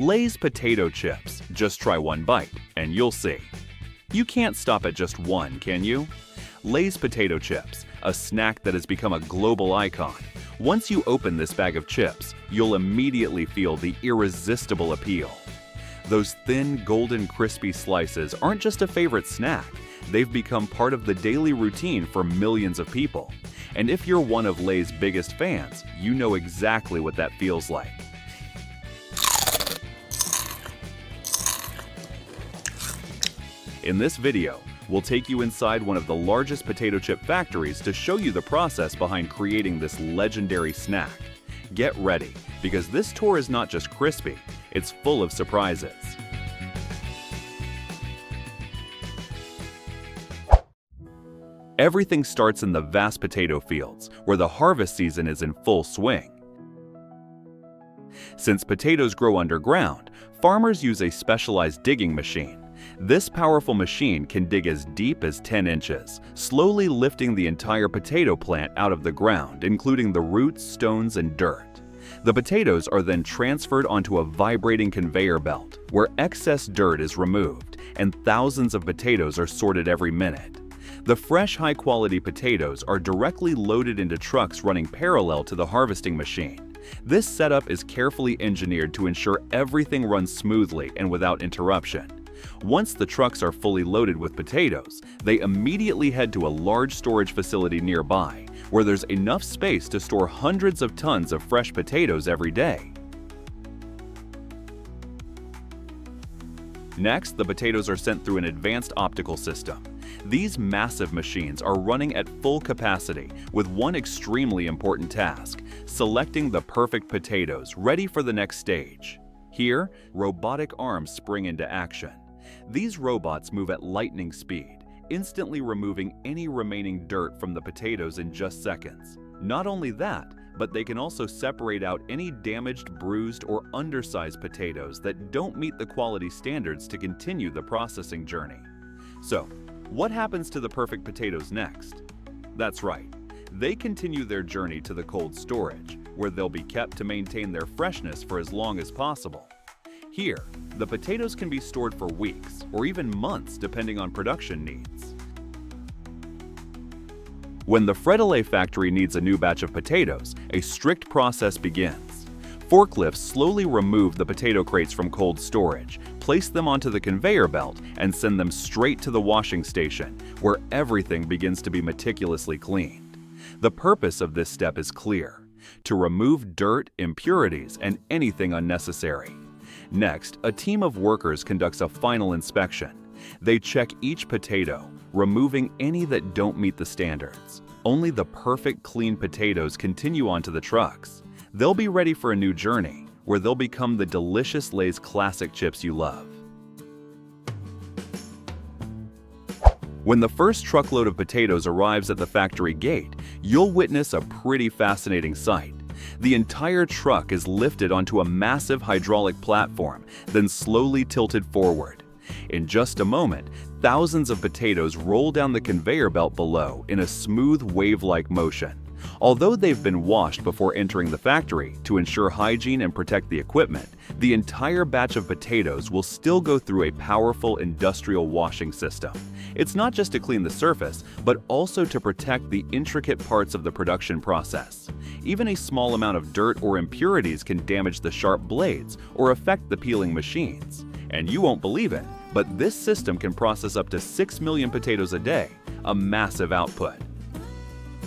Lay's potato chips. Just try one bite, and you'll see. You can't stop at just one, can you? Lay's potato chips, a snack that has become a global icon. Once you open this bag of chips, you'll immediately feel the irresistible appeal. Those thin, golden, crispy slices aren't just a favorite snack. They've become part of the daily routine for millions of people. And if you're one of Lay's biggest fans, you know exactly what that feels like. In this video, we'll take you inside one of the largest potato chip factories to show you the process behind creating this legendary snack. Get ready, because this tour is not just crispy, it's full of surprises. Everything starts in the vast potato fields, where the harvest season is in full swing. Since potatoes grow underground, farmers use a specialized digging machine. This powerful machine can dig as deep as 10 inches, slowly lifting the entire potato plant out of the ground, including the roots, stones, and dirt. The potatoes are then transferred onto a vibrating conveyor belt, where excess dirt is removed, and thousands of potatoes are sorted every minute. The fresh, high-quality potatoes are directly loaded into trucks running parallel to the harvesting machine. This setup is carefully engineered to ensure everything runs smoothly and without interruption. Once the trucks are fully loaded with potatoes, they immediately head to a large storage facility nearby, where there's enough space to store hundreds of tons of fresh potatoes every day. Next, the potatoes are sent through an advanced optical system. These massive machines are running at full capacity with one extremely important task: selecting the perfect potatoes ready for the next stage. Here, robotic arms spring into action. These robots move at lightning speed, instantly removing any remaining dirt from the potatoes in just seconds. Not only that, but they can also separate out any damaged, bruised, or undersized potatoes that don't meet the quality standards to continue the processing journey. So, what happens to the perfect potatoes next? That's right, they continue their journey to the cold storage, where they'll be kept to maintain their freshness for as long as possible. Here, the potatoes can be stored for weeks or even months depending on production needs. When the frito-lay factory needs a new batch of potatoes, a strict process begins. Forklifts slowly remove the potato crates from cold storage, place them onto the conveyor belt, and send them straight to the washing station, where everything begins to be meticulously cleaned. The purpose of this step is clear: to remove dirt, impurities, and anything unnecessary. Next, a team of workers conducts a final inspection. They check each potato, removing any that don't meet the standards. Only the perfect, clean potatoes continue onto the trucks. They'll be ready for a new journey, where they'll become the delicious Lay's classic chips you love. When the first truckload of potatoes arrives at the factory gate, you'll witness a pretty fascinating sight. The entire truck is lifted onto a massive hydraulic platform, then slowly tilted forward. In just a moment, thousands of potatoes roll down the conveyor belt below in a smooth wave-like motion. Although they've been washed before entering the factory to ensure hygiene and protect the equipment, the entire batch of potatoes will still go through a powerful industrial washing system. It's not just to clean the surface, but also to protect the intricate parts of the production process. Even a small amount of dirt or impurities can damage the sharp blades or affect the peeling machines. And you won't believe it, but this system can process up to 6 million potatoes a day, a massive output.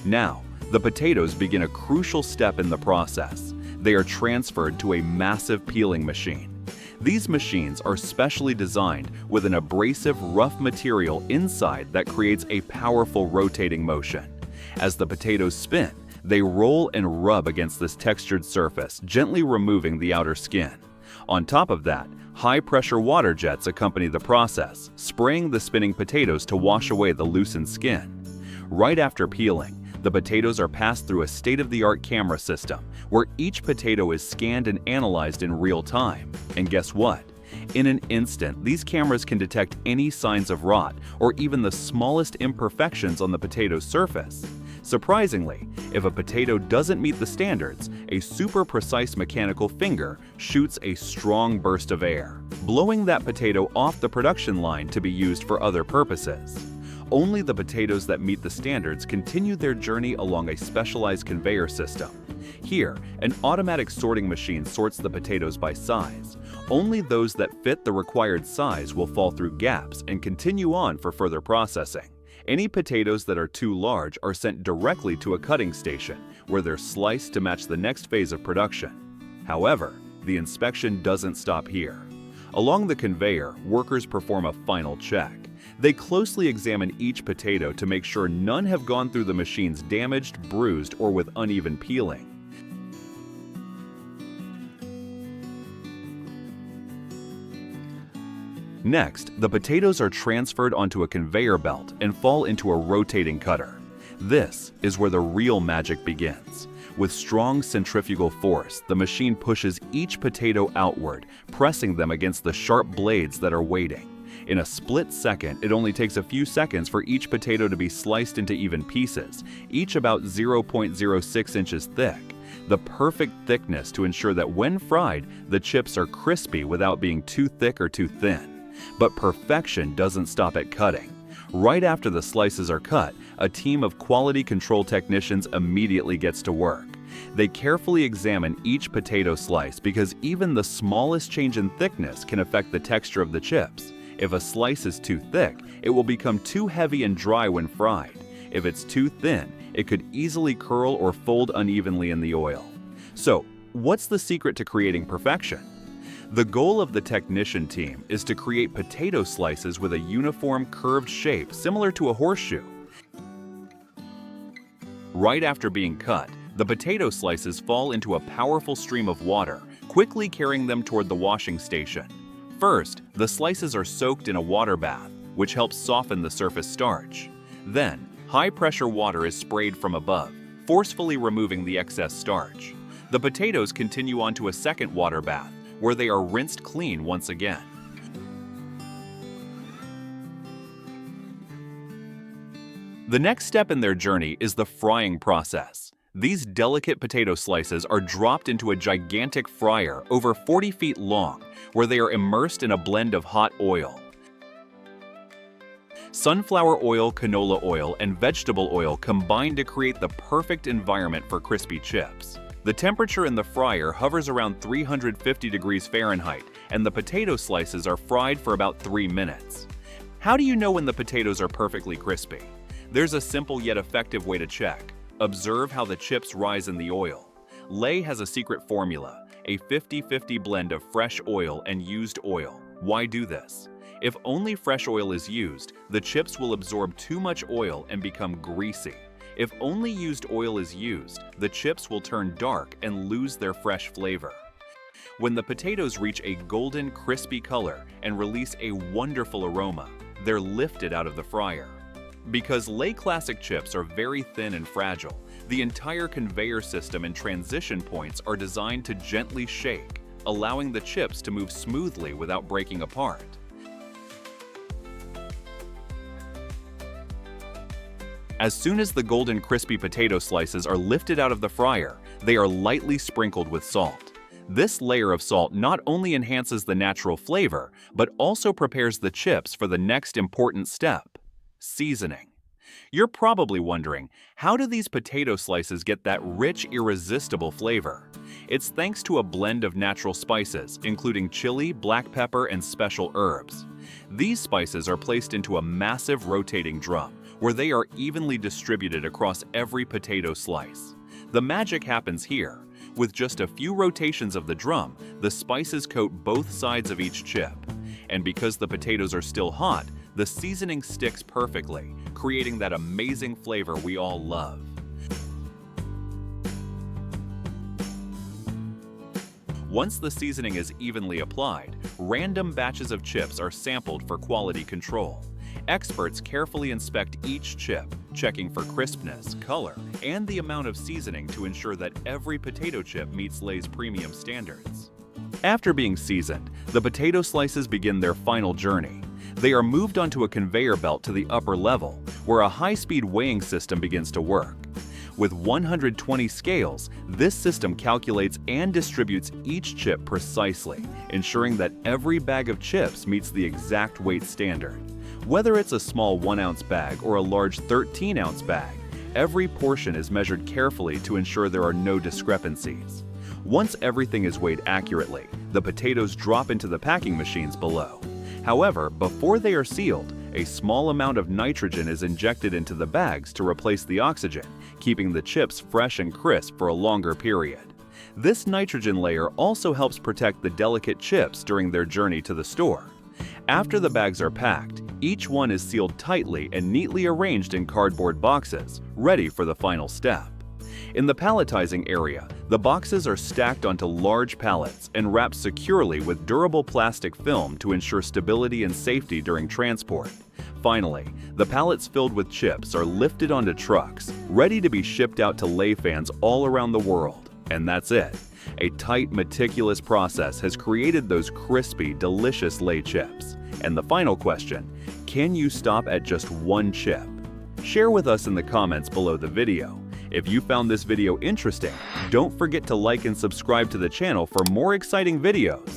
Now, the potatoes begin a crucial step in the process. They are transferred to a massive peeling machine. These machines are specially designed with an abrasive, rough material inside that creates a powerful rotating motion. As the potatoes spin, they roll and rub against this textured surface, gently removing the outer skin. On top of that, high-pressure water jets accompany the process, spraying the spinning potatoes to wash away the loosened skin. Right after peeling, the potatoes are passed through a state-of-the-art camera system, where each potato is scanned and analyzed in real time. And guess what? In an instant, these cameras can detect any signs of rot or even the smallest imperfections on the potato surface. Surprisingly, if a potato doesn't meet the standards, a super precise mechanical finger shoots a strong burst of air, blowing that potato off the production line to be used for other purposes. Only the potatoes that meet the standards continue their journey along a specialized conveyor system. Here, an automatic sorting machine sorts the potatoes by size. Only those that fit the required size will fall through gaps and continue on for further processing. Any potatoes that are too large are sent directly to a cutting station, where they're sliced to match the next phase of production. However, the inspection doesn't stop here. Along the conveyor, workers perform a final check. They closely examine each potato to make sure none have gone through the machines damaged, bruised, or with uneven peeling. Next, the potatoes are transferred onto a conveyor belt and fall into a rotating cutter. This is where the real magic begins. With strong centrifugal force, the machine pushes each potato outward, pressing them against the sharp blades that are waiting. In a split second, it only takes a few seconds for each potato to be sliced into even pieces, each about 0.06 inches thick. The perfect thickness to ensure that when fried, the chips are crispy without being too thick or too thin. But perfection doesn't stop at cutting. Right after the slices are cut, a team of quality control technicians immediately gets to work. They carefully examine each potato slice because even the smallest change in thickness can affect the texture of the chips. If a slice is too thick, it will become too heavy and dry when fried. If it's too thin, it could easily curl or fold unevenly in the oil. So, what's the secret to creating perfection? The goal of the technician team is to create potato slices with a uniform curved shape similar to a horseshoe. Right after being cut, the potato slices fall into a powerful stream of water, quickly carrying them toward the washing station. First, the slices are soaked in a water bath, which helps soften the surface starch. Then, high-pressure water is sprayed from above, forcefully removing the excess starch. The potatoes continue on to a second water bath, where they are rinsed clean once again. The next step in their journey is the frying process. These delicate potato slices are dropped into a gigantic fryer over 40 feet long, where they are immersed in a blend of hot oil. Sunflower oil, canola oil, and vegetable oil combine to create the perfect environment for crispy chips. The temperature in the fryer hovers around 350 degrees Fahrenheit, and the potato slices are fried for about 3 minutes. How do you know when the potatoes are perfectly crispy? There's a simple yet effective way to check. Observe how the chips rise in the oil. Lay has a secret formula, a 50-50 blend of fresh oil and used oil. Why do this? If only fresh oil is used, the chips will absorb too much oil and become greasy. If only used oil is used, the chips will turn dark and lose their fresh flavor. When the potatoes reach a golden, crispy color and release a wonderful aroma, they're lifted out of the fryer. Because Lay Classic chips are very thin and fragile, the entire conveyor system and transition points are designed to gently shake, allowing the chips to move smoothly without breaking apart. As soon as the golden crispy potato slices are lifted out of the fryer, they are lightly sprinkled with salt. This layer of salt not only enhances the natural flavor, but also prepares the chips for the next important step: seasoning. You're probably wondering, how do these potato slices get that rich, irresistible flavor? It's thanks to a blend of natural spices, including chili, black pepper, and special herbs. These spices are placed into a massive rotating drum, where they are evenly distributed across every potato slice. The magic happens here. With just a few rotations of the drum, the spices coat both sides of each chip. And because the potatoes are still hot, the seasoning sticks perfectly, creating that amazing flavor we all love. Once the seasoning is evenly applied, random batches of chips are sampled for quality control. Experts carefully inspect each chip, checking for crispness, color, and the amount of seasoning to ensure that every potato chip meets Lay's premium standards. After being seasoned, the potato slices begin their final journey. They are moved onto a conveyor belt to the upper level, where a high-speed weighing system begins to work. With 120 scales, this system calculates and distributes each chip precisely, ensuring that every bag of chips meets the exact weight standard. Whether it's a small 1-ounce bag or a large 13-ounce bag, every portion is measured carefully to ensure there are no discrepancies. Once everything is weighed accurately, the potatoes drop into the packing machines below. However, before they are sealed, a small amount of nitrogen is injected into the bags to replace the oxygen, keeping the chips fresh and crisp for a longer period. This nitrogen layer also helps protect the delicate chips during their journey to the store. After the bags are packed, each one is sealed tightly and neatly arranged in cardboard boxes, ready for the final step. In the palletizing area, the boxes are stacked onto large pallets and wrapped securely with durable plastic film to ensure stability and safety during transport. Finally, the pallets filled with chips are lifted onto trucks, ready to be shipped out to lay fans all around the world. And that's it. A tight, meticulous process has created those crispy, delicious lay chips. And the final question, can you stop at just one chip? Share with us in the comments below the video. If you found this video interesting, don't forget to like and subscribe to the channel for more exciting videos.